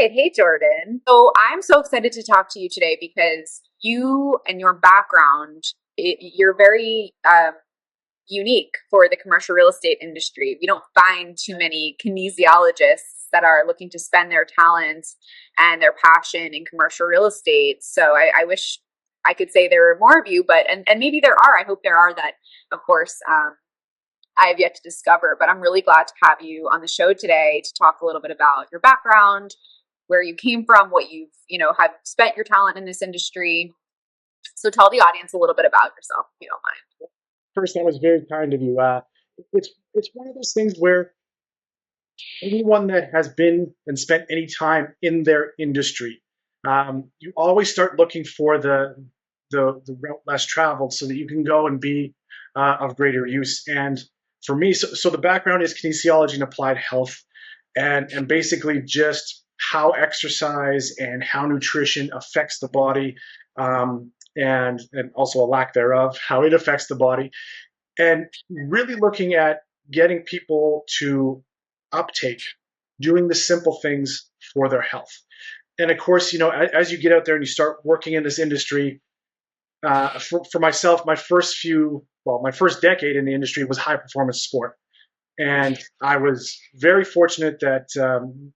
right. Hey, Jordan. So I'm so excited to talk to you today because you and your background, you're very unique for the commercial real estate industry. We don't find too many kinesiologists that are looking to spend their talents and their passion in commercial real estate. So I wish I could say there were more of you, but and maybe there are. I hope there are that, of course, I have yet to discover. But I'm really glad to have you on the show today to talk a little bit about your background, where you came from, what have spent your talent in this industry. So tell the audience a little bit about yourself, if you don't mind. First, that was very kind of you. It's one of those things where anyone that has been and spent any time in their industry, you always start looking for the route less traveled, so that you can go and be of greater use. And for me, so the background is kinesiology and applied health, and basically just how exercise and how nutrition affects the body, and also a lack thereof, how it affects the body, and really looking at getting people to uptake doing the simple things for their health. And of course, as you get out there and you start working in this industry, for myself, my first decade in the industry was high performance sport. And I was very fortunate that,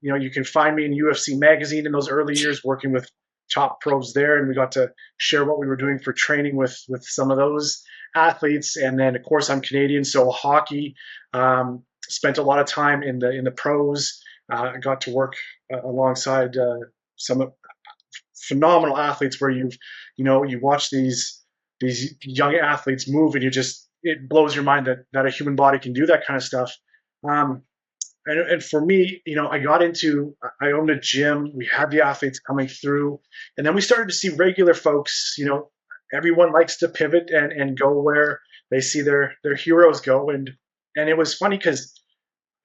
you can find me in UFC magazine in those early years working with top pros there. And we got to share what we were doing for training with some of those athletes. And then, of course, I'm Canadian, so hockey, spent a lot of time in the pros. I got to work alongside some phenomenal athletes where you watch these young athletes move, and it blows your mind that a human body can do that kind of stuff. Um, and for me, I owned a gym. We had the athletes coming through, and then we started to see regular folks. Everyone likes to pivot and go where they see their heroes go, and it was funny because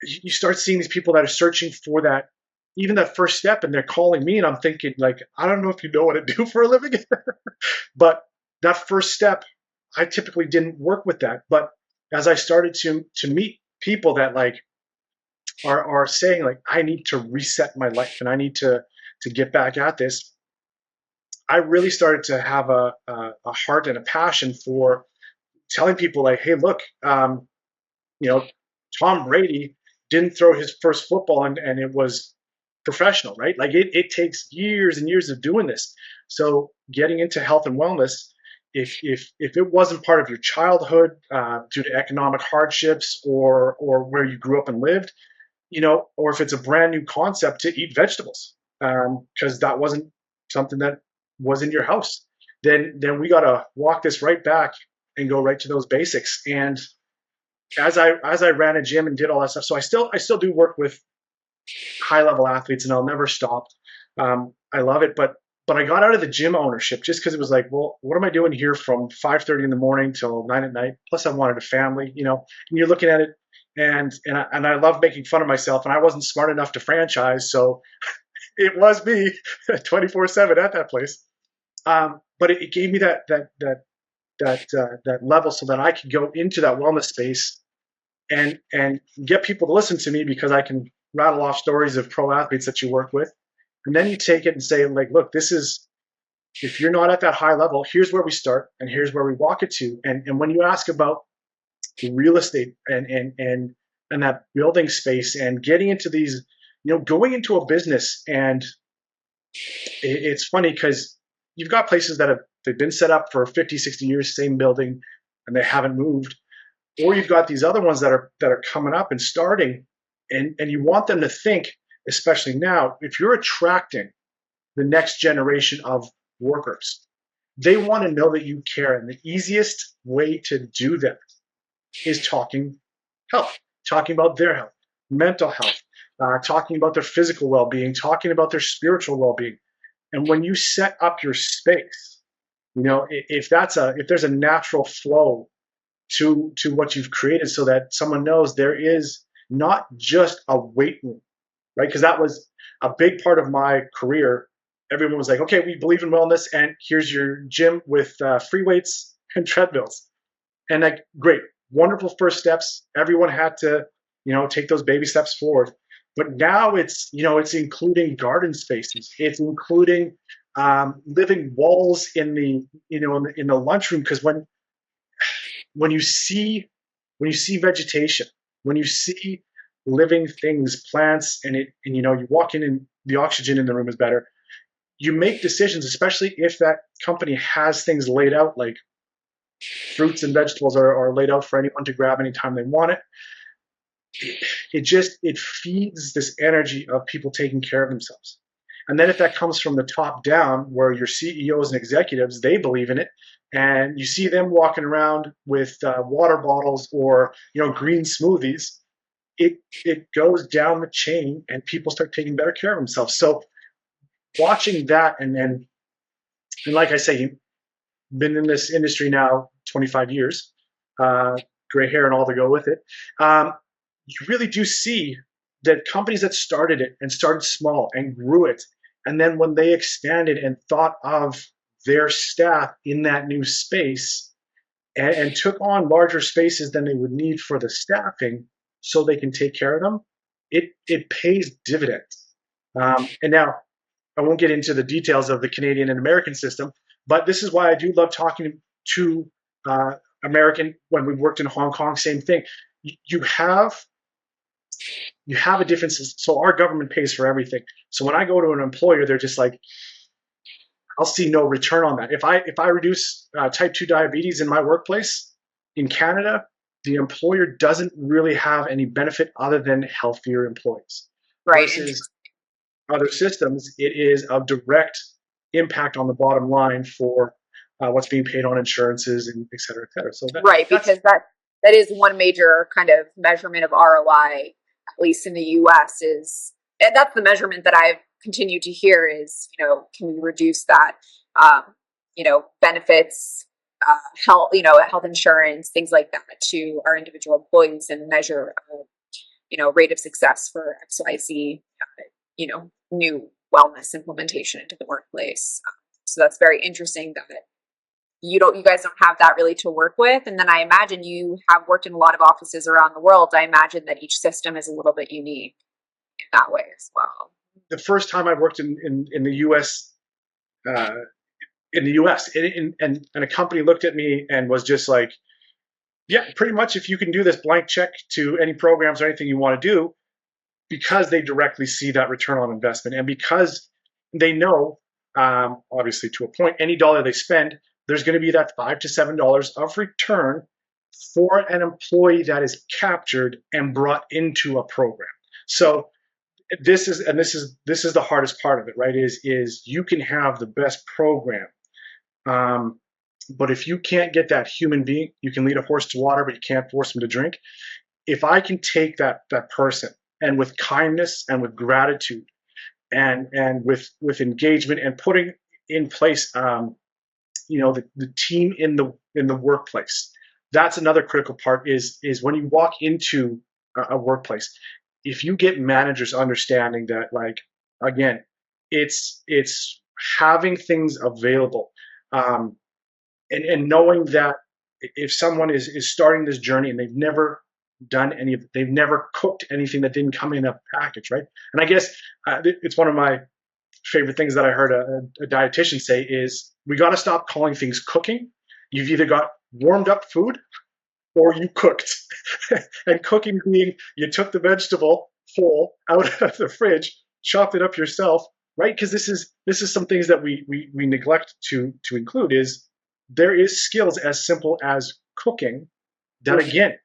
you start seeing these people that are searching for that, even that first step, and they're calling me, and I'm thinking, like, I don't know if you know what to do for a living, but that first step, I typically didn't work with that. But as I started to meet people that like are saying, like, I need to reset my life and I need to get back at this, I really started to have a heart and a passion for telling people, like, hey, look, you know, Tom Brady didn't throw his first football and it was professional, right? Like it takes years and years of doing this. So getting into health and wellness, if it wasn't part of your childhood due to economic hardships or where you grew up and lived, or if it's a brand new concept to eat vegetables, because that wasn't something that was in your house, then we got to walk this right back and go right to those basics. And as I ran a gym and did all that stuff, so I still do work with high level athletes, and I'll never stop. I love it, but I got out of the gym ownership just because it was like, well, what am I doing here from 5:30 in the morning till 9 at night? Plus, I wanted a family, And you're looking at it, and I love making fun of myself, and I wasn't smart enough to franchise, so it was me 24/7 at that place. But it gave me that level so that I could go into that wellness space and get people to listen to me, because I can rattle off stories of pro athletes that you work with. And then you take it and say, like, look, this is, if you're not at that high level, here's where we start and here's where we walk it to. And when you ask about real estate and that building space and getting into these, going into a business, and it's funny because you've got places that they've been set up for 50, 60 years, same building, and they haven't moved. Or you've got these other ones that are coming up and starting, and you want them to think, especially now, if you're attracting the next generation of workers, they want to know that you care. And the easiest way to do that is talking health, talking about their health, mental health, talking about their physical well-being, talking about their spiritual well-being. And when you set up your space, if there's a natural flow to what you've created, so that someone knows there is not just a weight room, right? Because that was a big part of my career. Everyone was like, okay, we believe in wellness, and here's your gym with free weights and treadmills. And like, great, wonderful first steps. Everyone had to, take those baby steps forward. But now it's including garden spaces. It's including living walls in the in the lunchroom, because when you see when you see vegetation, when you see living things, plants, and you walk in and the oxygen in the room is better. You make decisions, especially if that company has things laid out, like fruits and vegetables are laid out for anyone to grab anytime they want it. It feeds this energy of people taking care of themselves. And then if that comes from the top down, where your CEOs and executives, they believe in it, and you see them walking around with water bottles or green smoothies, it goes down the chain, and people start taking better care of themselves. So watching that, and like I say, you've been in this industry now 25 years, uh, gray hair and all to go with it. You really do see that companies that started it and started small and grew it, and then when they expanded and thought of their staff in that new space, and took on larger spaces than they would need for the staffing so they can take care of them, it pays dividends. And now I won't get into the details of the Canadian and American system, but this is why I do love talking to American. When we worked in Hong Kong, same thing. You have a difference. So our government pays for everything. So when I go to an employer, they're just like, I'll see no return on that. If I reduce type 2 diabetes in my workplace in Canada, the employer doesn't really have any benefit other than healthier employees. Right. Versus other systems, it is a direct impact on the bottom line for what's being paid on insurances and et cetera, et cetera. So Right, that's because that is one major kind of measurement of ROI, at least in the US, is, and that's the measurement that I've continued to hear is, can we reduce that, um, benefits, health, health insurance, things like that to our individual employees and measure, rate of success for XYZ, new wellness implementation into the workplace. So that's very interesting that you guys don't have that really to work with. And then I imagine you have worked in a lot of offices around the world. I imagine that each system is a little bit unique in that way as well. the first time I worked in the U.S. Uh, in the U.S. And a company looked at me and was just like, yeah, pretty much if you can do this blank check to any programs or anything you want to do, because they directly see that return on investment, and because they know, obviously to a point, any dollar they spend, there's going to be that $5 to $7 of return for an employee that is captured and brought into a program. So this is the hardest part of it, right? Is you can have the best program, um, but if you can't get that human being, you can lead a horse to water, but you can't force him to drink. If I can take that person, and with kindness and with gratitude and with engagement and putting in place, the team in the workplace. That's another critical part is when you walk into a workplace, if you get managers understanding that, like, again, it's having things available, um, and knowing that if someone is starting this journey and they've never cooked anything that didn't come in a package, right? And I guess it's one of my favorite things that I heard a dietitian say is, we got to stop calling things cooking. You've either got warmed up food or you cooked. And cooking being, you took the vegetable whole out of the fridge, chopped it up yourself, right? Because this is some things that we neglect to include. Is there is skills as simple as cooking that, again,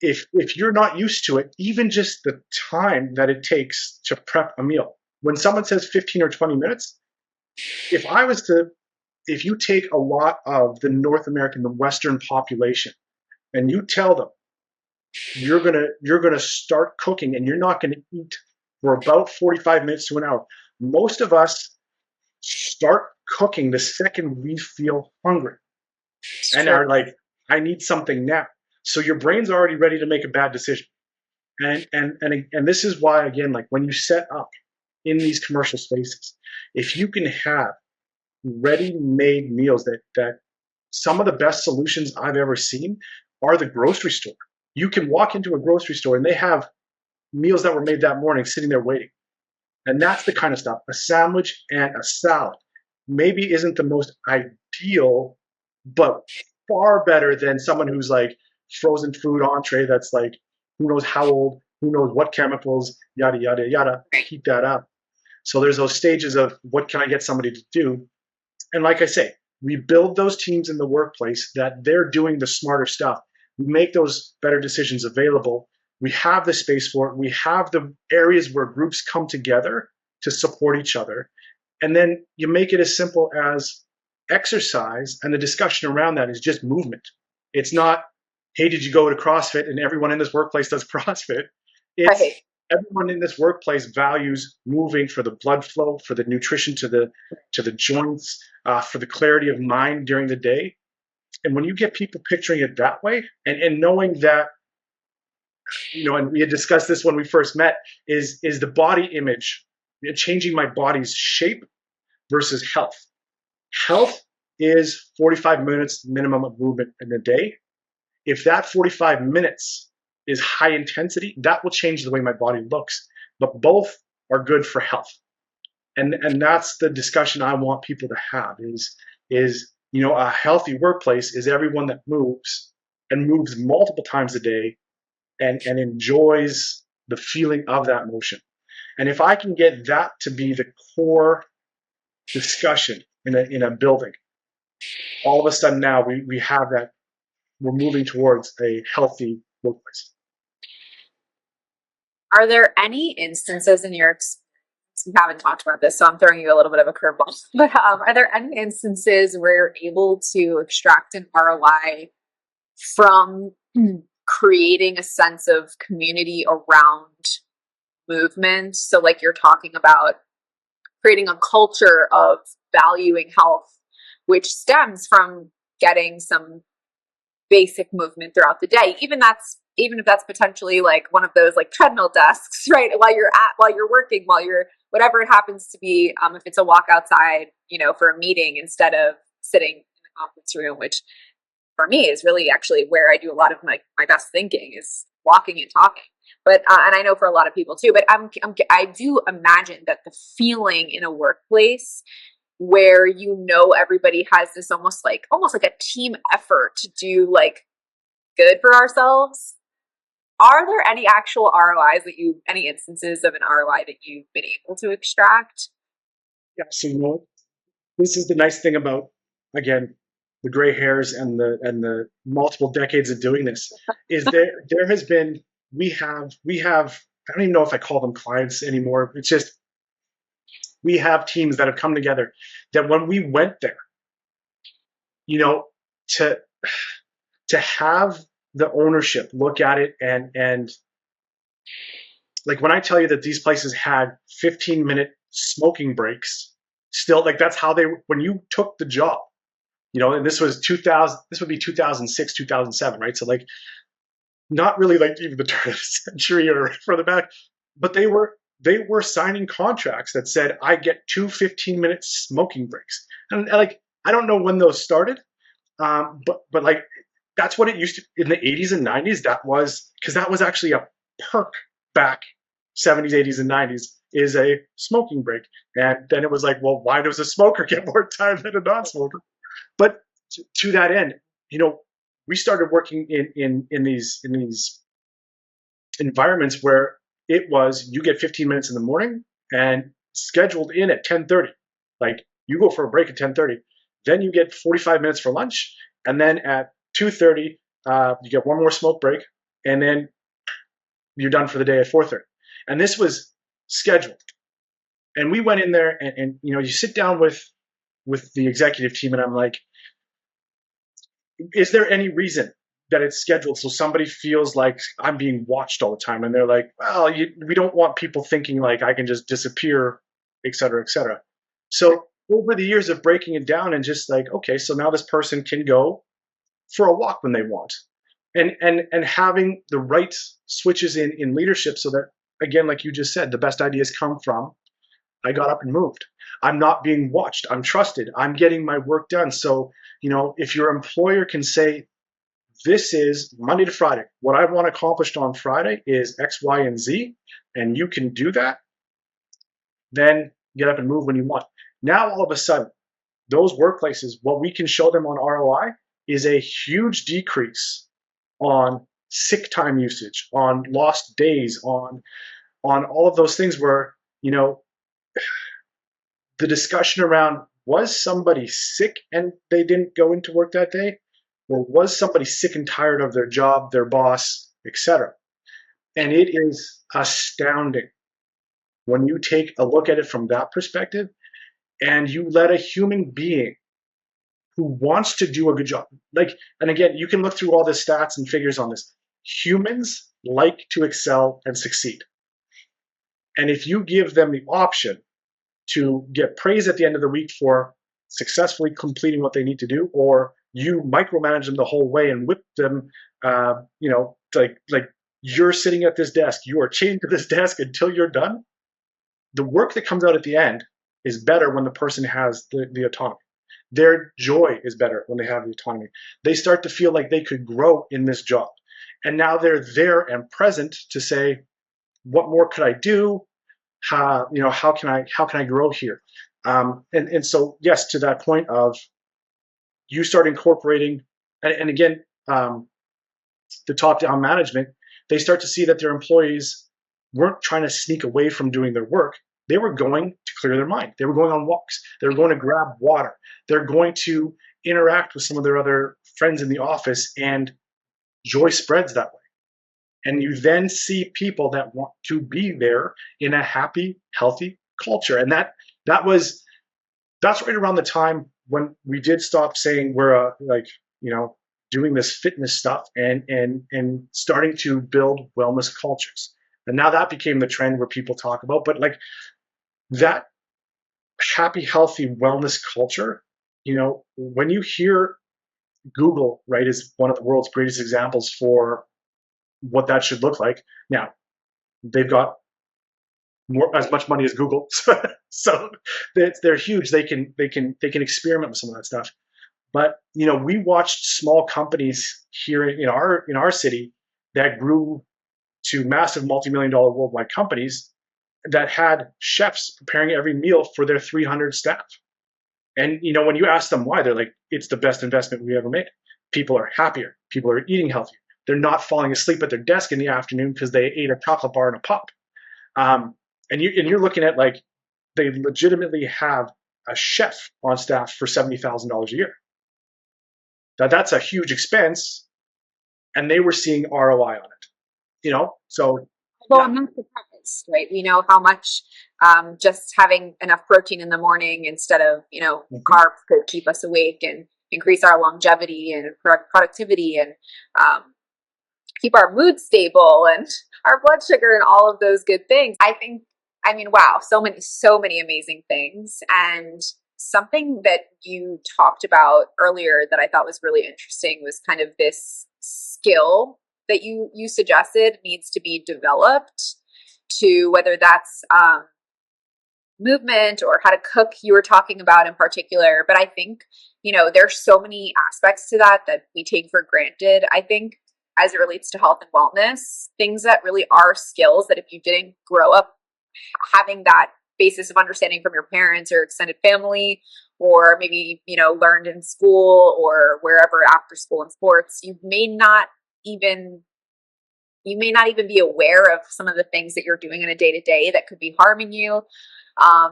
if you're not used to it, even just the time that it takes to prep a meal, when someone says 15 or 20 minutes, if I was to, if you take a lot of the North American, the Western population, and you tell them you're gonna start cooking and you're not gonna eat for about 45 minutes to an hour, most of us start cooking the second we feel hungry It's and true. are like, I need something now. So your brain's already ready to make a bad decision. And this is why, again, like when you set up in these commercial spaces, if you can have ready-made meals, that some of the best solutions I've ever seen are the grocery store. You can walk into a grocery store and they have meals that were made that morning sitting there waiting. And that's the kind of stuff. A sandwich and a salad maybe isn't the most ideal, but far better than someone who's like frozen food entree that's like who knows how old, who knows what chemicals, yada, yada, yada, heat that up. So there's those stages of what can I get somebody to do? And like I say, we build those teams in the workplace that they're doing the smarter stuff. We make those better decisions available. We have the space for it. We have the areas where groups come together to support each other. And then you make it as simple as exercise, and the discussion around that is just movement. It's not, hey, did you go to CrossFit? And everyone in this workplace does CrossFit. It's Right. everyone in this workplace values moving for the blood flow, for the nutrition to the joints, for the clarity of mind during the day. And when you get people picturing it that way, and knowing that, and we had discussed this when we first met, is the body image, changing my body's shape versus health. Health is 45 minutes minimum of movement in a day. If that 45 minutes is high intensity, that will change the way my body looks. But both are good for health. And that's the discussion I want people to have is a healthy workplace is everyone that moves and moves multiple times a day and enjoys the feeling of that motion. And if I can get that to be the core discussion in a building, all of a sudden now we have that, we're moving towards a healthy workplace. Are there any instances in your experience, we haven't talked about this, so I'm throwing you a little bit of a curveball, but are there any instances where you're able to extract an ROI from creating a sense of community around movement? So like you're talking about creating a culture of valuing health, which stems from getting some basic movement throughout the day. Even if that's potentially like one of those like treadmill desks, right? While you're working, while you're whatever it happens to be, if it's a walk outside, for a meeting instead of sitting in the conference room, which for me is really actually where I do a lot of my best thinking is walking and talking. But and I know for a lot of people too. But I do imagine that the feeling in a workplace where everybody has this almost like a team effort to do like good for ourselves. Are there any actual ROIs any instances of an ROI that you've been able to extract? Yeah, so this is the nice thing about, again, the gray hairs and the multiple decades of doing this is there has been we have I don't even know if I call them clients anymore. It's just we have teams that have come together that when we went there, to to have the ownership look at it and like when I tell you that these places had 15-minute smoking breaks, still like that's how when you took the job, and this was 2000, this would be 2006, 2007, right? So like not really like even the turn of the century or further back, but they were signing contracts that said I get 15-minute smoking breaks. And like I don't know when those started, but like that's what it used to in the 80s and 90s. That was because that was actually a perk back 70s, 80s, and 90s is a smoking break. And then it was like, well, why does a smoker get more time than a non-smoker? But to that end, we started working in these environments where it was you get 15 minutes in the morning and scheduled in at 10:30. Like you go for a break at 10:30, then you get 45 minutes for lunch, and then at 2:30 you get one more smoke break, and then you're done for the day at 4:30. And this was scheduled. And we went in there, and you sit down with the executive team, and I'm like, is there any reason that it's scheduled so somebody feels like I'm being watched all the time? And they're like, well, we don't want people thinking like I can just disappear, et cetera, et cetera. So over the years of breaking it down and just like, okay, so now this person can go for a walk when they want. And having the right switches in leadership so that, again, like you just said, the best ideas come from, I got up and moved. I'm not being watched. I'm trusted. I'm getting my work done. So, if your employer can say, this is Monday to Friday. What I want accomplished on Friday is X, Y, and Z, and you can do that. Then get up and move when you want. Now, all of a sudden, those workplaces, what we can show them on ROI is a huge decrease on sick time usage, on lost days, on all of those things where, the discussion around, was somebody sick and they didn't go into work that day? Or was somebody sick and tired of their job, their boss, etc.? And it is astounding when you take a look at it from that perspective and you let a human being who wants to do a good job, and again, you can look through all the stats and figures on this. Humans like to excel and succeed. And if you give them the option to get praise at the end of the week for successfully completing what they need to do, or you micromanage them the whole way and whip them, like you're sitting at this desk, you are chained to this desk until you're done. The work that comes out at the end is better when the person has the autonomy. Their joy is better when they have the autonomy. They start to feel like they could grow in this job. And now they're there and present to say, what more could I do? How can I grow here? And so, yes, to that point of you start incorporating, and again, the top-down management, they start to see that their employees weren't trying to sneak away from doing their work. They were going to clear their mind. They were going on walks. They were going to grab water. They're going to interact with some of their other friends in the office, and joy spreads that way. And you then see people that want to be there in a happy, healthy culture. And that's right around the time when we did stop saying we're doing this fitness stuff and starting to build wellness cultures. And now that became the trend where people talk about, but like that happy, healthy wellness culture, when you hear Google, right, is one of the world's greatest examples for what that should look like. Now, they've got as much money as Google, so they're huge. They can experiment with some of that stuff. But we watched small companies here in our city that grew to massive multi-million-dollar worldwide companies that had chefs preparing every meal for their 300 staff. And when you ask them why, they're like, it's the best investment we ever made. People are happier. People are eating healthier. They're not falling asleep at their desk in the afternoon because they ate a chocolate bar and a pop. And you're looking at, like, they legitimately have a chef on staff for $70,000 a year. That's a huge expense, and they were seeing ROI on it. So. Well, I'm not surprised, right? We know how much just having enough protein in the morning instead of carbs could keep us awake and increase our longevity and productivity and keep our mood stable and our blood sugar and all of those good things. Wow, so many amazing things. And something that you talked about earlier that I thought was really interesting was kind of this skill that you suggested needs to be developed, to whether that's movement or how to cook, you were talking about in particular. But I think, there's so many aspects to that we take for granted. I think as it relates to health and wellness, things that really are skills that if you didn't grow up having that basis of understanding from your parents or extended family, or maybe, learned in school or wherever after school in sports, you may not even be aware of some of the things that you're doing in a day-to-day that could be harming you.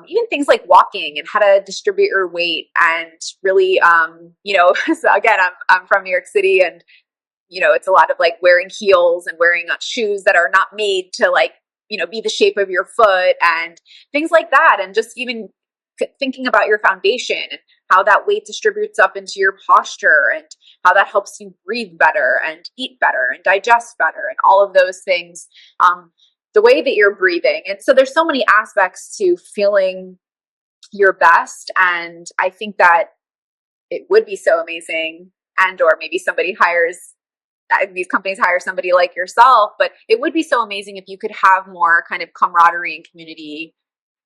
Even things like walking and how to distribute your weight and really, so again, I'm from New York City, and, it's a lot of like wearing heels and wearing shoes that are not made to be the shape of your foot and things like that. And just even thinking about your foundation and how that weight distributes up into your posture and how that helps you breathe better and eat better and digest better and all of those things, the way that you're breathing. And so there's so many aspects to feeling your best. And I think that it would be so amazing, and or maybe these companies hire somebody like yourself, but it would be so amazing if you could have more kind of camaraderie and community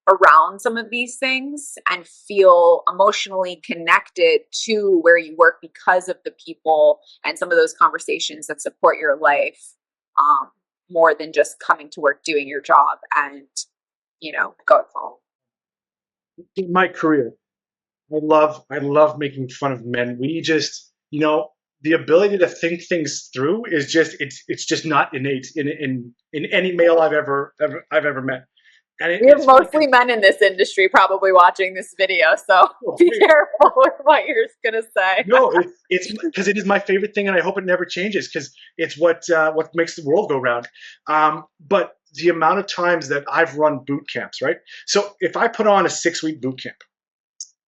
around some of these things and feel emotionally connected to where you work because of the people and some of those conversations that support your life, um, more than just coming to work, doing your job, and going home. In my career, I love making fun of men. We just, the ability to think things through is just it's just not innate in any male I've ever met. And We have it's funny mostly because men in this industry probably watching this video, so be careful with what you're going to say. no, it's because it is my favorite thing, and I hope it never changes because it's what makes the world go round. But the amount of times that I've run boot camps, right? So if I put on a 6 week boot camp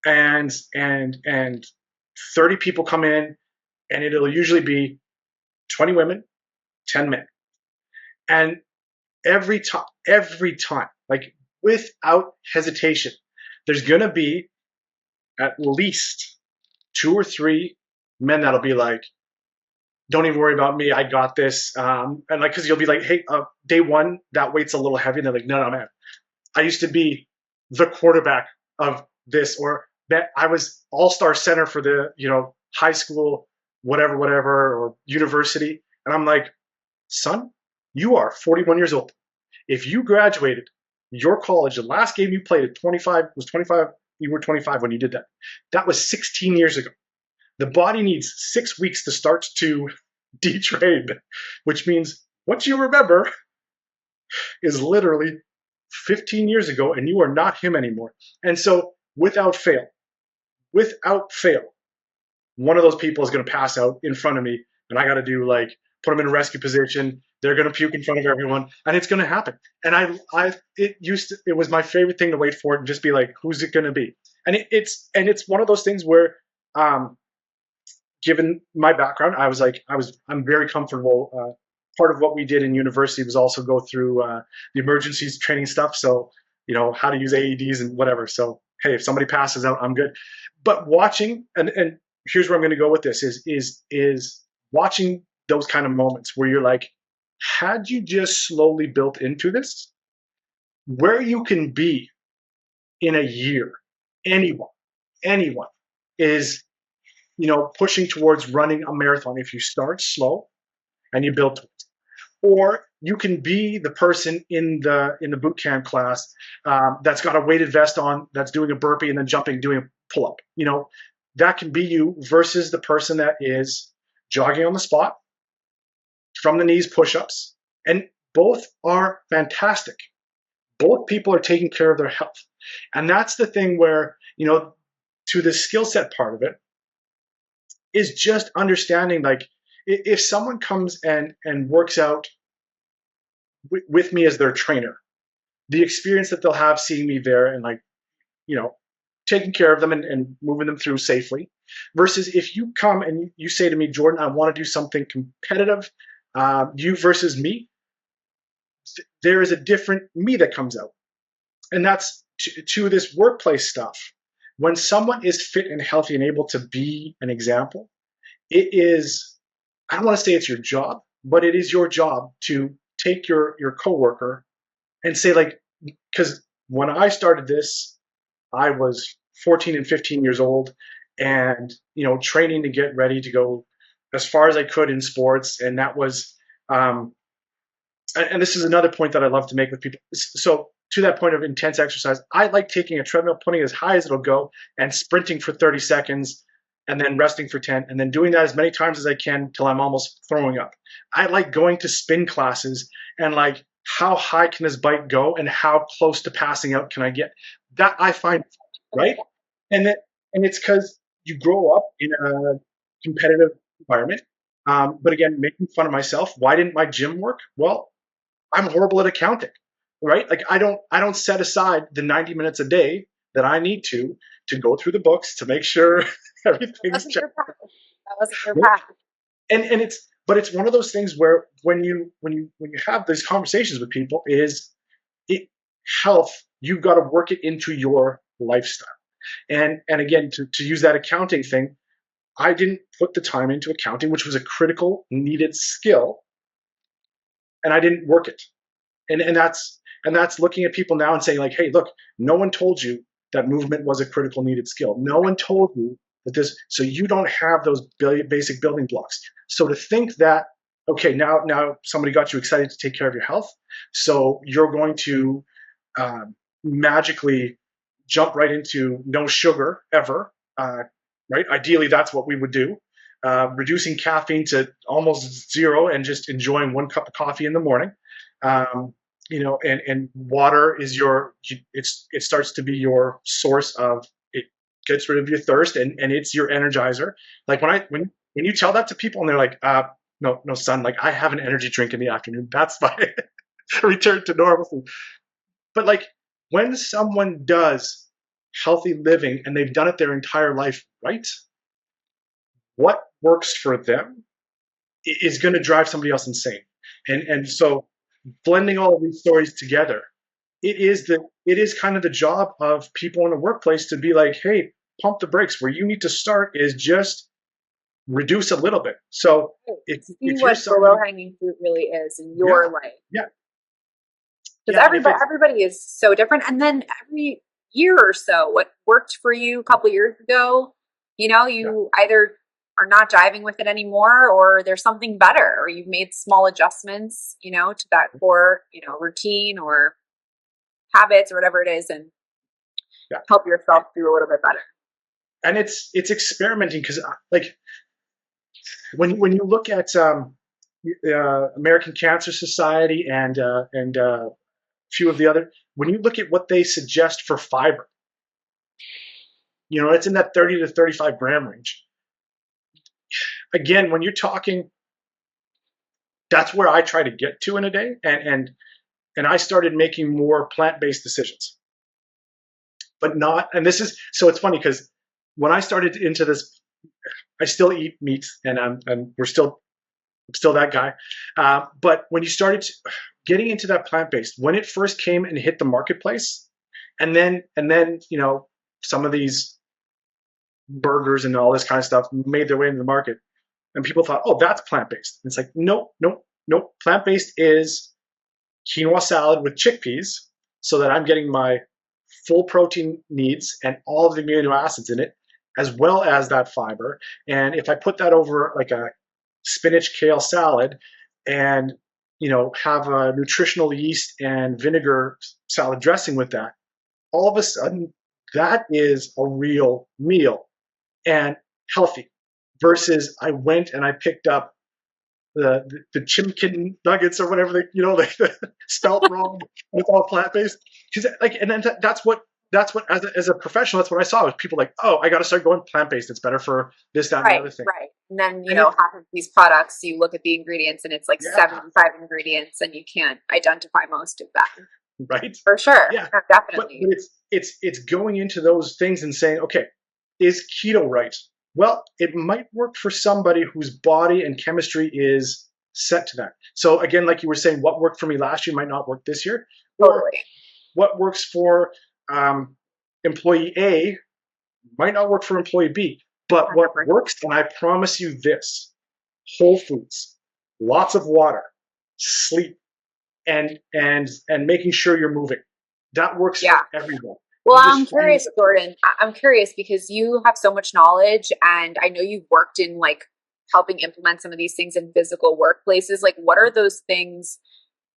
and 30 people come in, and it'll usually be 20 women, 10 men, and every time, like without hesitation, there's gonna be at least two or three men that'll be like, don't even worry about me. I got this. And like, cause you'll be like, hey, day one, that weight's a little heavy. And they're like, no, man, I used to be the quarterback of this, or that I was all-star center for the, high school, whatever, or university. And I'm like, son, you are 41 years old. If you graduated your college, the last game you played at 25 was 25. You were 25 when you did that. That was 16 years ago. The body needs 6 weeks to start to detrade, which means what you remember is literally 15 years ago, and you are not him anymore. And so, without fail, one of those people is going to pass out in front of me, and I got to do like put them in a rescue position. They're going to puke in front of everyone, and it's going to happen. And it was my favorite thing to wait for it and just be like, who's it going to be? And it's one of those things where, given my background, I'm very comfortable. Part of what we did in university was also go through the emergencies training stuff. So, how to use AEDs and whatever. So, hey, if somebody passes out, I'm good. But watching, and here's where I'm going to go with this is watching those kind of moments where you're like, had you just slowly built into this, where you can be in a year, anyone is, pushing towards running a marathon if you start slow and you build towards it. Or you can be the person in the boot camp class that's got a weighted vest on, that's doing a burpee and then jumping, doing a pull up. That can be you versus the person that is jogging on the spot, from the knees push ups, and both are fantastic. Both people are taking care of their health, and that's the thing where to the skill set part of it is just understanding, like, if someone comes and works out with me as their trainer, the experience that they'll have seeing me there and, like, taking care of them and moving them through safely, versus if you come and you say to me, Jordan, I want to do something competitive, you versus me, there is a different me that comes out. And that's to this workplace stuff. When someone is fit and healthy and able to be an example, it is, I don't want to say it's your job, but it is your job to take your coworker and say, like, because when I started this, I was 14 and 15 years old, and training to get ready to go as far as I could in sports, and that was, and this is another point that I love to make with people. So to that point of intense exercise, I like taking a treadmill, putting it as high as it'll go, and sprinting for 30 seconds, and then resting for 10, and then doing that as many times as I can till I'm almost throwing up. I like going to spin classes and, like, how high can this bike go and how close to passing out can I get? That I find, right? And it's because you grow up in a competitive environment. But again, making fun of myself. Why didn't my gym work? Well, I'm horrible at accounting, right? Like, I don't set aside the 90 minutes a day that I need to go through the books to make sure That everything's wasn't your checked. path. That wasn't your path. And it's one of those things where when you have these conversations with people, it health, you've got to work it into your lifestyle. And again, to use that accounting thing, I didn't put the time into accounting, which was a critical needed skill, and I didn't work it. And And that's looking at people now and saying like, hey, look, no one told you that movement was a critical needed skill. No one told you that this, so you don't have those basic building blocks. So to think that, okay, now somebody got you excited to take care of your health, so you're going to magically jump right into no sugar ever, right? Ideally, that's what we would do. Reducing caffeine to almost zero and just enjoying one cup of coffee in the morning. Um, and water is it starts to be your source of, it gets rid of your thirst, and it's your energizer. Like when you tell that to people and they're like, no, son, like I have an energy drink in the afternoon. That's my return to normalcy. But like when someone does healthy living and they've done it their entire life, right? What works for them is going to drive somebody else insane. And so blending all of these stories together, it is kind of the job of people in a workplace to be like, hey, pump the brakes. Where you need to start is just reduce a little bit. So See if you're what the somebody, low hanging fruit really is in your yeah, life. yeah, Because yeah, and if it's everybody is so different. And then every year or so, what worked for you a couple years ago, yeah, you either are not jiving with it anymore, or there's something better, or you've made small adjustments, to that core, routine or habits or whatever it is, and yeah, help yourself do a little bit better. and it's experimenting because like when you look at American Cancer Society and a few of the other, when you look at what they suggest for fiber, it's in that 30 to 35 gram range. Again, when you're talking, that's where I try to get to in a day, and I started making more plant-based decisions, but not. And this is so it's funny because when I started into this, I still eat meat, and we're still that guy. But when you started getting into that plant-based, when it first came and hit the marketplace, and then some of these burgers and all this kind of stuff made their way into the market, and people thought, oh, that's plant-based. And it's like, nope, nope, nope. Plant-based is quinoa salad with chickpeas, so that I'm getting my full protein needs and all of the amino acids in it, as well as that fiber. And if I put that over like a spinach kale salad and have a nutritional yeast and vinegar salad dressing with that, all of a sudden that is a real meal and healthy, versus I went and I picked up the chimkin nuggets or whatever they spelt wrong, and it's all plant based. Because like, and then that's what as a professional, that's what I saw was people like, oh, I got to start going plant based. It's better for this, that, and the Right, other thing. right. And then, And half of these products, you look at the ingredients and it's like yeah, 75 ingredients and you can't identify most of them. right, For sure. yeah. No, But definitely. it's going into those things and saying, okay, is keto right? Well, it might work for somebody whose body and chemistry is set to that. So again, like you were saying, what worked for me last year might not work this year, or Totally. what works for employee A might not work for employee B. But what 100%. works, and I promise you this: whole foods, lots of water, sleep, and making sure you're moving. That works Yeah. for everyone. Well, You I'm just find curious, Gordon. I'm curious because you have so much knowledge, and I know you've worked in like helping implement some of these things in physical workplaces. Like, what are those things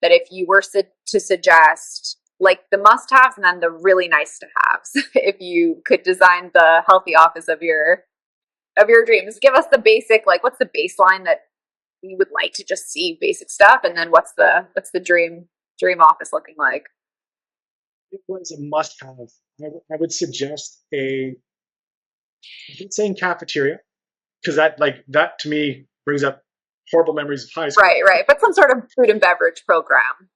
that if you were to suggest, like the must-haves and then the really nice to haves, if you could design the healthy office of your dreams? Give us the basic, like what's the baseline that we would like to just see, basic stuff, and then what's the dream office looking like? it was a must-have. I would suggest I'm saying cafeteria, because that to me brings up horrible memories of high school. Right, right. But some sort of food and beverage program.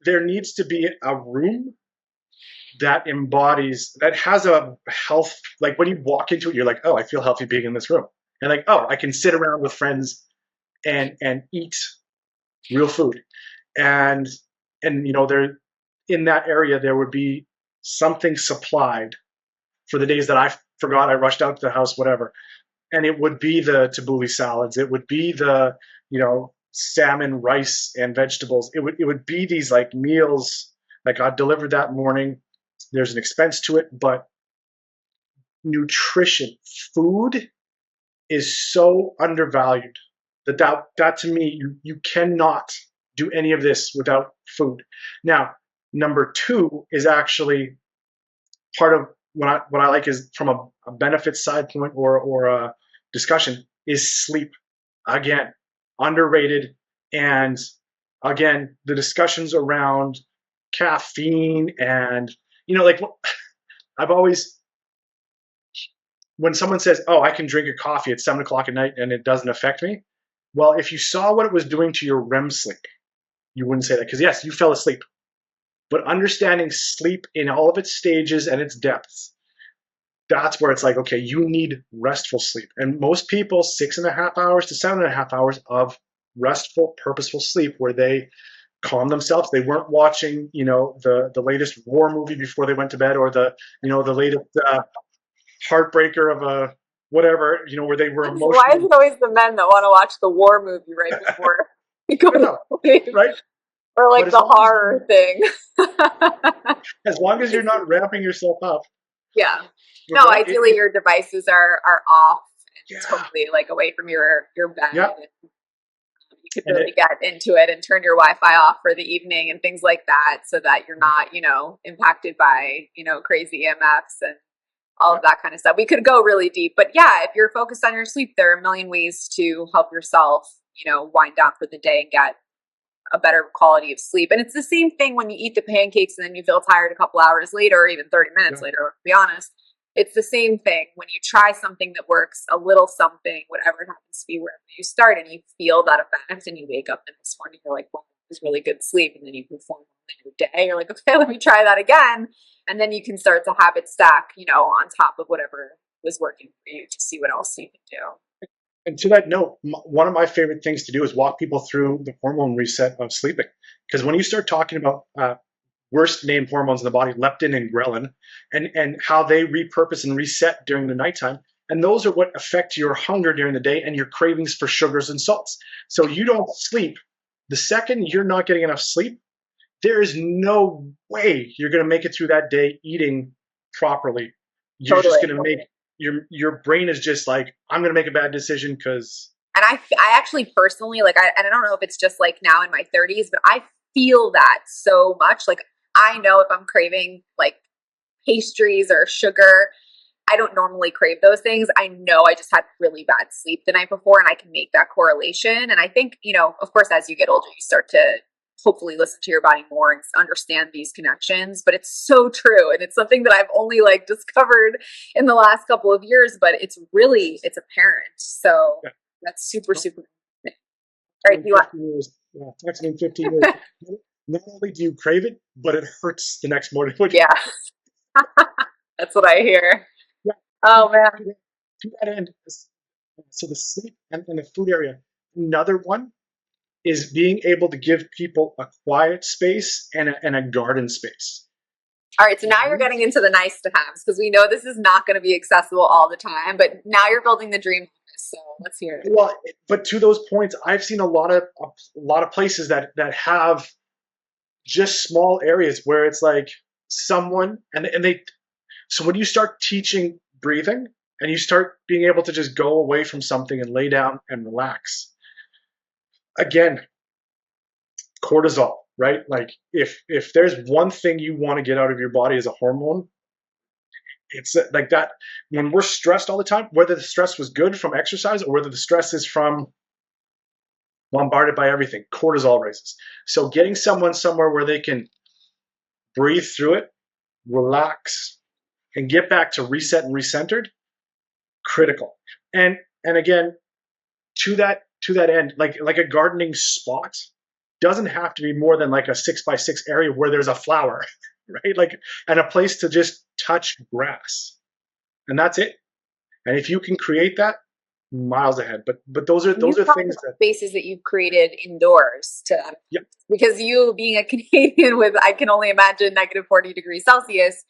There needs to be a room that has a health, like when you walk into it, you're like, oh, I feel healthy being in this room. And like, oh, I can sit around with friends and eat real food. And there in that area there would be something supplied for the days that I forgot, I rushed out to the house, whatever. And it would be the tabbouleh salads. It would be the, salmon, rice, and vegetables. It would be these like meals that got delivered that morning. There's an expense to it, but nutrition, food is so undervalued that to me, you cannot do any of this without food. Now, number two is actually part of what I like is from a benefit side point or a discussion is sleep. Again, underrated. And again, the discussions around caffeine and, like I've always, when someone says, oh, I can drink a coffee at 7 o'clock at night and it doesn't affect me. Well, if you saw what it was doing to your REM sleep, you wouldn't say that because yes, you fell asleep. But understanding sleep in all of its stages and its depths, that's where it's like, okay, you need restful sleep. And most people, 6.5 hours to 7.5 hours of restful, purposeful sleep where they calm themselves. They weren't watching, the latest war movie before they went to bed or the latest heartbreaker of a whatever, where they were Why is emotionally. it always the men that want to watch the war movie right before you go I don't to know, sleep? right? Or But like as the long as horror thing. you're not ramping yourself up, Yeah. but No, right? ideally your devices are off and Yeah, totally like away from your yeah, bed. You could and really get into it and turn your Wi-Fi off for the evening and things like that so that you're not, impacted by, crazy EMFs and all yeah, of that kind of stuff. We could go really deep, but yeah, if you're focused on your sleep, there are a million ways to help yourself, wind down for the day and get a better quality of sleep. And it's the same thing when you eat the pancakes and then you feel tired a couple hours later or even 30 minutes yeah, later, to be honest. It's the same thing when you try something that works, a little something, whatever it happens to be, wherever you start, and you feel that effect, and you wake up the next morning, you're like, wow, it was really good sleep. And then you perform on the day, you're like, okay, let me try that again. And then you can start to habit stack, on top of whatever was working for you to see what else you can do. And to that note, one of my favorite things to do is walk people through the hormone reset of sleeping. Because when you start talking about worst named hormones in the body, leptin and ghrelin, and how they repurpose and reset during the nighttime, and those are what affect your hunger during the day and your cravings for sugars and salts. So you don't sleep. The second you're not getting enough sleep, there is no way you're going to make it through that day eating properly. You're just Totally. going to make your brain is just like, I'm going to make a bad decision because And I actually personally like and I don't know if it's just like now in my 30s, but I feel that so much. Like I know if I'm craving like pastries or sugar, I don't normally crave those things. I know I just had really bad sleep the night before, and I can make that correlation. And I think, of course, as you get older, you start to hopefully listen to your body more and understand these connections. But it's so true. And it's something that I've only like discovered in the last couple of years, but it's apparent. So yeah, that's super, no, super. All right. in You want, 15 years, yeah, next in 15 years, not only do you crave it, but it hurts the next morning. yeah, that's what I hear. Yeah, Oh, man. to that end, so the sleep and the food area. Another one is being able to give people a quiet space and a garden space. All right, so now you're getting into the nice to haves because we know this is not going to be accessible all the time, but now you're building the dream office. So let's hear it. Well, but to those points, I've seen a lot of places that have just small areas where it's like someone and they. So when you start teaching breathing and you start being able to just go away from something and lay down and relax, again, cortisol, right? Like if there's one thing you want to get out of your body as a hormone, it's like that. When we're stressed all the time, whether the stress was good from exercise or whether the stress is from bombarded by everything, cortisol raises. So getting someone somewhere where they can breathe through it, relax, and get back to reset and recentered, critical. And again, to that end, like a gardening spot doesn't have to be more than like a 6 by 6 area where there's a flower, right? Like, and a place to just touch grass, and that's it. And if you can create that, miles ahead. But those are And you those are talk things about that, spaces that you've created indoors to yeah, because you being a Canadian with I can only imagine negative 40 degrees Celsius,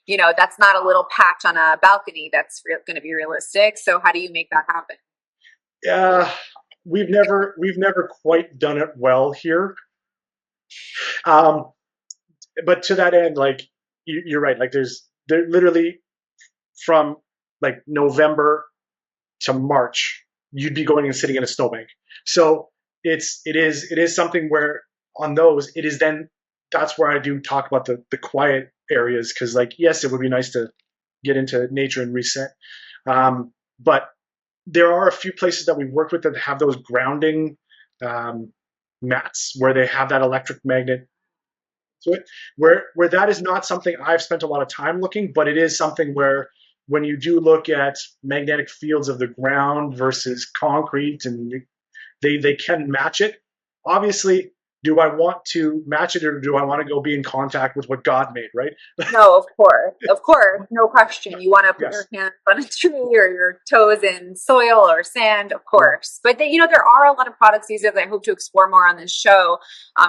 that's not a little patch on a balcony that's going to be realistic. So how do you make that happen? uh, we've never quite done it well here. Um, but to that end, like you're right. Like there literally from like November to March, you'd be going and sitting in a snowbank. So it is something where on those it is then that's where I do talk about the quiet areas because like yes, it would be nice to get into nature and reset, but there are a few places that we've worked with that have those grounding um, mats where they have that electric magnet to it, where that is not something I've spent a lot of time looking, but it is something where when you do look at magnetic fields of the ground versus concrete, and they can match it. Obviously, do I want to match it or do I want to go be in contact with what God made? Right? No, of course, no question. You want to put your Yes. hands on a tree or your toes in soil or sand, of Yeah. course. But there are a lot of products these days that I hope to explore more on this show,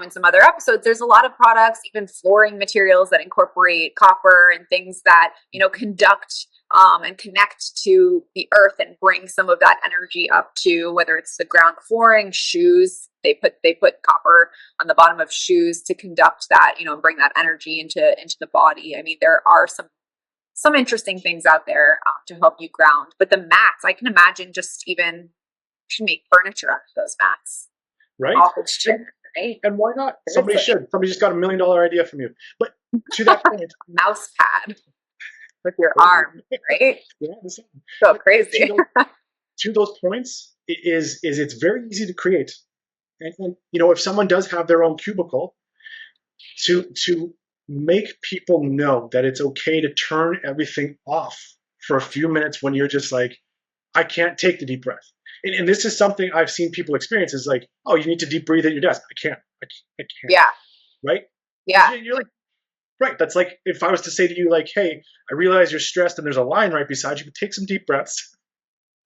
in some other episodes. There's a lot of products, even flooring materials that incorporate copper and things that conduct and connect to the earth and bring some of that energy up to whether it's the ground flooring, shoes. They put copper on the bottom of shoes to conduct that, and bring that energy into the body. I mean, there are some interesting things out there to help you ground. But the mats, I can imagine just even should make furniture out of those mats. Right? Office chair, right? And why not? Somebody Seriously. should. Somebody just got $1 million idea from you. But to that point, Mouse pad with your arm, right? yeah, So to crazy. those, to those points is it's very easy to create. And if someone does have their own cubicle, to make people know that it's okay to turn everything off for a few minutes when you're just like, I can't take the deep breath. And this is something I've seen people experience is like, oh, you need to deep breathe at your desk. I can't. I can't. Yeah. Right? Yeah. You're like, right. That's like if I was to say to you, like, hey, I realize you're stressed and there's a line right beside you, but take some deep breaths.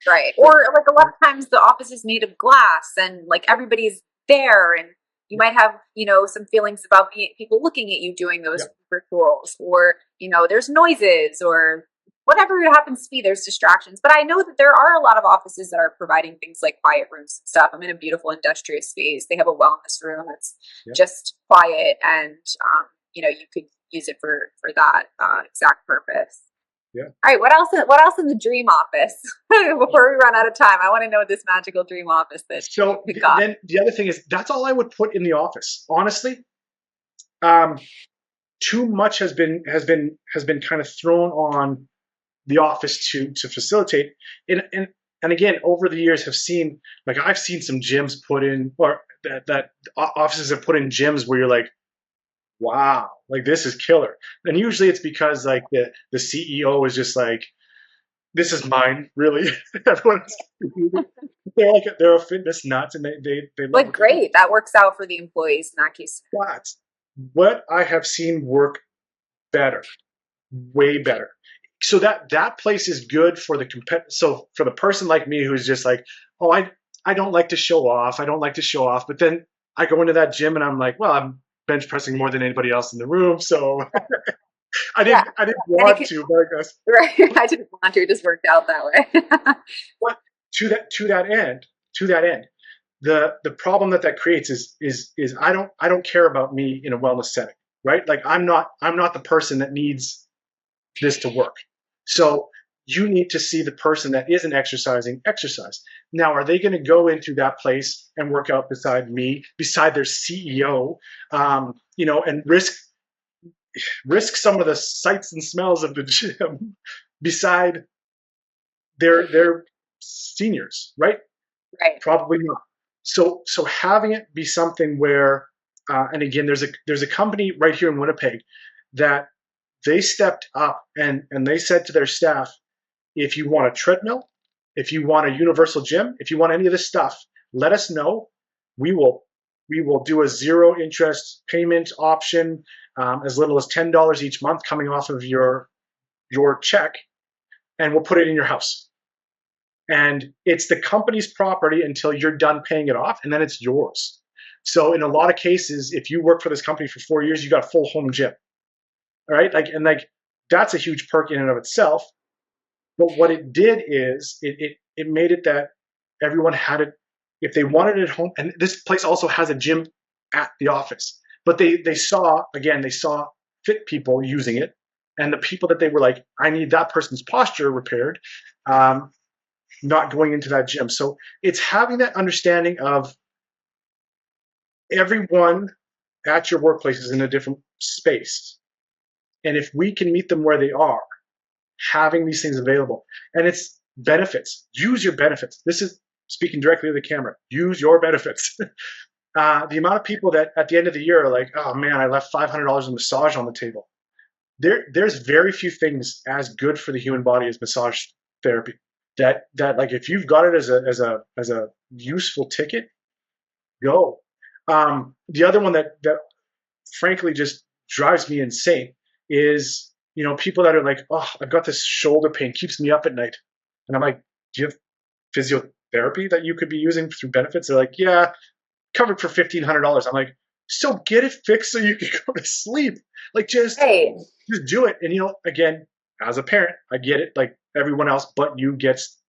Right. Or like a lot of times the office is made of glass and like everybody's there and you might have, some feelings about people looking at you doing Yeah. those rituals or, there's noises or whatever it happens to be, there's distractions. But I know that there are a lot of offices that are providing things like quiet rooms and stuff. I'm in a beautiful industrious space. They have a wellness room. It's Yeah. just quiet and, you could use it for that exact purpose. Yeah. All right. What else? What else in the dream office? Before we run out of time, I want to know this magical dream office that So you got. then the other thing is that's all I would put in the office. Honestly, um, too much has been kind of thrown on the office to facilitate. And again, over the years, have seen like I've seen some gyms put in, or that offices have put in gyms where you're like, wow, like this is killer. And usually it's because like the CEO is just like, this is mine, really. Everyone's they're a fitness nuts and they love But what they do. great, that works out for the employees in that case. But what I have seen work better, way better. So that place is good for the so for the person like me who's just like, oh, I don't like to show off. I don't like to show off. But then I go into that gym and I'm like, well, I'm bench pressing more than anybody else in the room. So I Yeah, didn't and it want can, to, but I guess. right. I didn't want to. It just worked out that way. But to that end, the problem that creates is I don't care about me in a wellness setting, right? Like I'm not the person that needs this to work. So you need to see the person that isn't exercising exercise. Now, are they going to go into that place and work out beside me, beside their CEO, and risk some of the sights and smells of the gym beside their seniors, right? Right. Probably not. So having it be something where, and again, there's a company right here in Winnipeg that they stepped up and they said to their staff, if you want a treadmill, if you want a universal gym, if you want any of this stuff, let us know. We will do a zero interest payment option, as little as $10 each month coming off of your check, and we'll put it in your house. And it's the company's property until you're done paying it off, and then it's yours. So in a lot of cases, if you work for this company for 4 years, you got a full home gym. All right, like that's a huge perk in and of itself. But what it did is it made it that everyone had it if they wanted it at home. And this place also has a gym at the office. But they saw fit people using it, and the people that they were like, I need that person's posture repaired, um, not going into that gym. So it's having that understanding of everyone at your workplace is in a different space. And if we can meet them where they are, having these things available, and it's benefits, use your benefits. This is speaking directly to the camera. Use your benefits. The amount of people that at the end of the year are like, oh man, I left $500 in massage on the table. There's very few things as good for the human body as massage therapy. That like if you've got it as a useful ticket, go. The other one that frankly just drives me insane is people that are like, oh, I've got this shoulder pain, keeps me up at night, and I'm like, do you have physiotherapy that you could be using through benefits? They're like, yeah, covered for $1,500. I'm like, so get it fixed so you can go to sleep. Like Right. just do it. And again, as a parent, I get it. Like everyone else, but you gets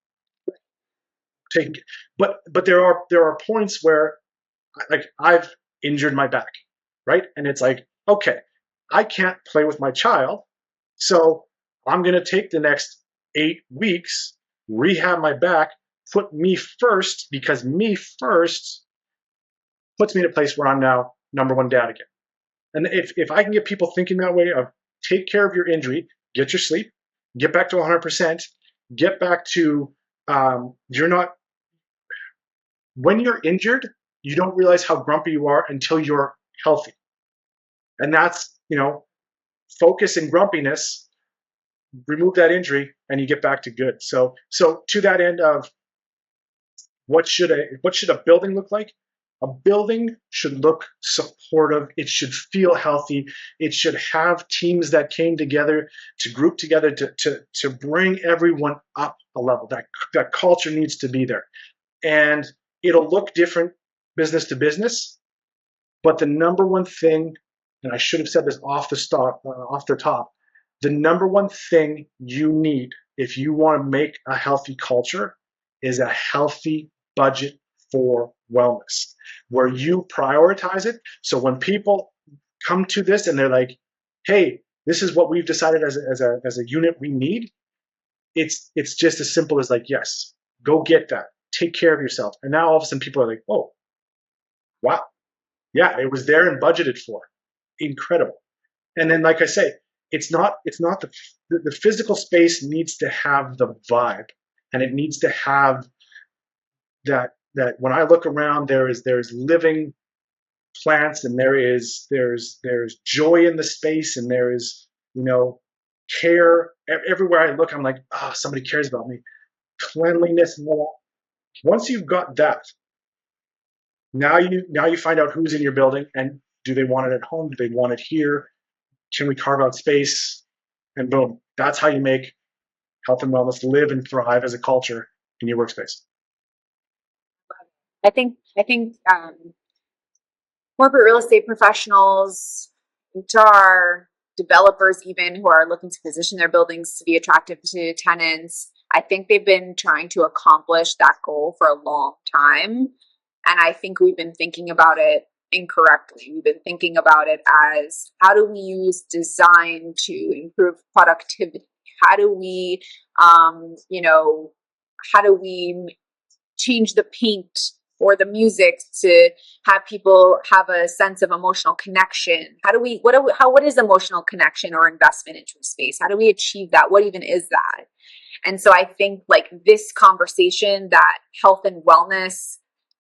taken. But there are points where like I've injured my back, right? And it's like, okay, I can't play with my child, so I'm gonna take the next 8 weeks, rehab my back, put me first, because me first puts me in a place where I'm now number one dad again. And if I can get people thinking that way of take care of your injury, get your sleep, get back to 100%, get back to you're not when you're injured, you don't realize how grumpy you are until you're healthy. And that's, focus and grumpiness, remove that injury and you get back to good. So to that end of what should a building look like? A building should look supportive. It should feel healthy. It should have teams that came together to group together to bring everyone up a level. That culture needs to be there. And it'll look different business to business. But the number one thing, and I should have said this off the top, the number one thing you need if you want to make a healthy culture is a healthy budget for wellness, where you prioritize it. So when people come to this and they're like, hey, this is what we've decided as a unit we need, it's just as simple as like, yes, go get that. Take care of yourself. And now all of a sudden people are like, oh, wow. Yeah, it was there and budgeted for. Incredible. And then, like I say, it's not the physical space needs to have the vibe, and it needs to have that when I look around, there's living plants, and there's joy in the space, and there is care everywhere I look. I'm like, somebody cares about me. Cleanliness and all. Once you've got that, now you find out who's in your building, and do they want it at home? Do they want it here? Can we carve out space? And boom, that's how you make health and wellness live and thrive as a culture in your workspace. I think corporate real estate professionals, HR, developers even who are looking to position their buildings to be attractive to tenants, I think they've been trying to accomplish that goal for a long time. And I think we've been thinking about it incorrectly. We've been thinking about it as, how do we use design to improve productivity? How do we, how do we change the paint or the music to have people have a sense of emotional connection? What is emotional connection or investment into a space? How do we achieve that? What even is that? And so I think like this conversation, that health and wellness,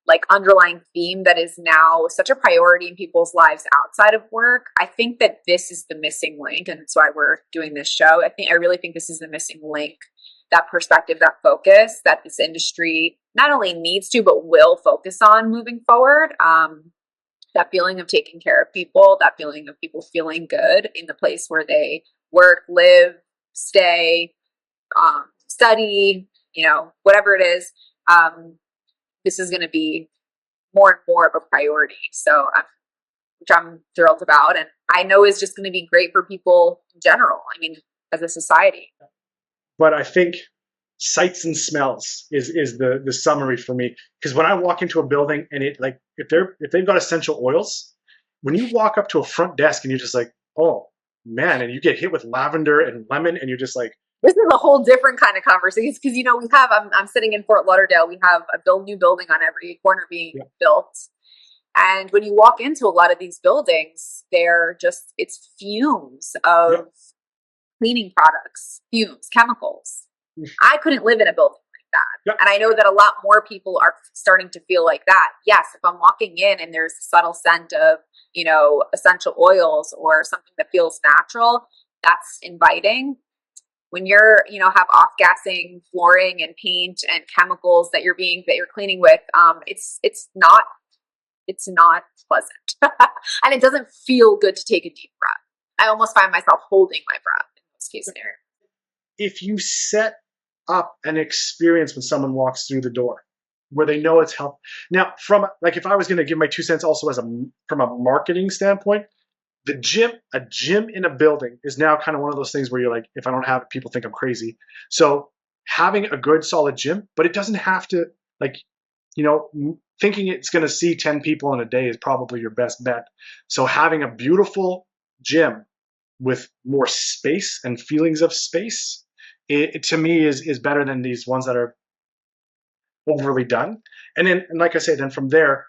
like underlying theme that is now such a priority in people's lives outside of work, I think that this is the missing link. And that's why we're doing this show. I really think this is the missing link, that perspective, that focus that this industry not only needs to, but will focus on moving forward. That feeling of taking care of people, that feeling of people feeling good in the place where they work, live, stay, study, whatever it is. This is going to be more and more of a priority. So, which I'm thrilled about, and I know is just going to be great for people in general. I mean, as a society. But I think sights and smells is the summary for me. Because when I walk into a building and it, like, if they've got essential oils, when you walk up to a front desk and you're just like, oh man, and you get hit with lavender and lemon, and you're just like, this is a whole different kind of conversation because, we have, I'm sitting in Fort Lauderdale. We have a new building on every corner being built. And when you walk into a lot of these buildings, it's fumes of cleaning products, fumes, chemicals. I couldn't live in a building like that. And I know that a lot more people are starting to feel like that. Yes, if I'm walking in and there's a subtle scent of, essential oils or something that feels natural, that's inviting. When you're, have off-gassing flooring and paint and chemicals that you're cleaning with, it's not pleasant. And it doesn't feel good to take a deep breath. I almost find myself holding my breath in those case scenarios. If you set up an experience when someone walks through the door where they know it's help. Now, if I was going to give my 2 cents also from a marketing standpoint, a gym in a building is now kind of one of those things where you're like, if I don't have it, people think I'm crazy. So having a good solid gym, but it doesn't have to, thinking it's going to see 10 people in a day is probably your best bet. So having a beautiful gym with more space and feelings of space, it to me is better than these ones that are overly done. And like I said, then from there,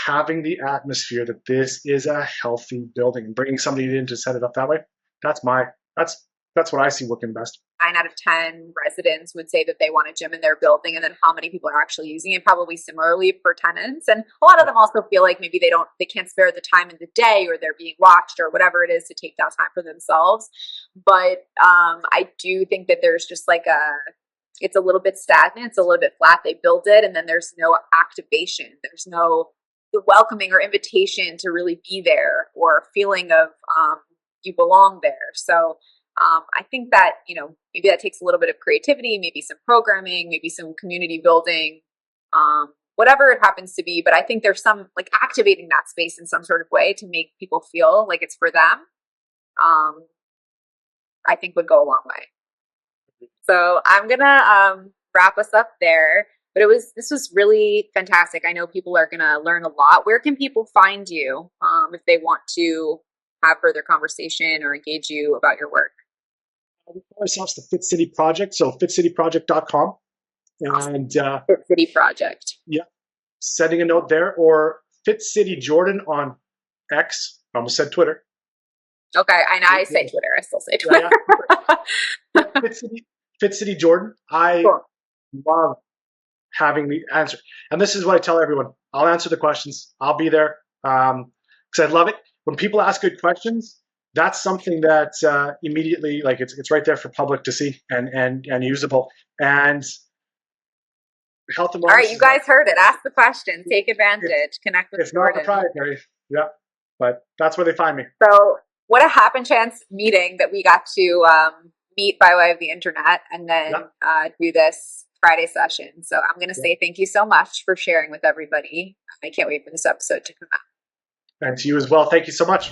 having the atmosphere that this is a healthy building and bringing somebody in to set it up that way, that's what I see working best. 9 out of 10 residents would say that they want a gym in their building, and then how many people are actually using it, probably similarly for tenants. And a lot of them also feel like maybe they can't spare the time in the day, or they're being watched, or whatever it is, to take that time for themselves. But I do think that there's just it's a little bit stagnant, it's a little bit flat. They build it and then there's no activation, there's no welcoming or invitation to really be there, or feeling of you belong there. So I think that, maybe that takes a little bit of creativity, maybe some programming, maybe some community building, whatever it happens to be. But I think there's some activating that space in some sort of way to make people feel like it's for them. I think would go a long way. So I'm going to wrap us up there. But this was really fantastic. I know people are going to learn a lot. Where can people find you if they want to have further conversation or engage you about your work? We call ourselves the Fit City Project, so fitcityproject.com. And Fit City Project. Yeah, setting a note there, or Fit City Jordan on X. I almost said Twitter. Okay, I say Twitter. I still say Twitter. Yeah. Fit City Jordan. I love having the answer. And this is what I tell everyone. I'll answer the questions. I'll be there because I love it. When people ask good questions, that's something that immediately, it's right there for public to see and usable. And health and wellness. All right, you guys heard it. Ask the question. Take advantage. Connect with It's not proprietary. Yeah, but that's where they find me. So what a happen chance meeting that we got to meet by way of the internet and then do this Friday session. So I'm going to say thank you so much for sharing with everybody. I can't wait for this episode to come out. And to you as well. Thank you so much.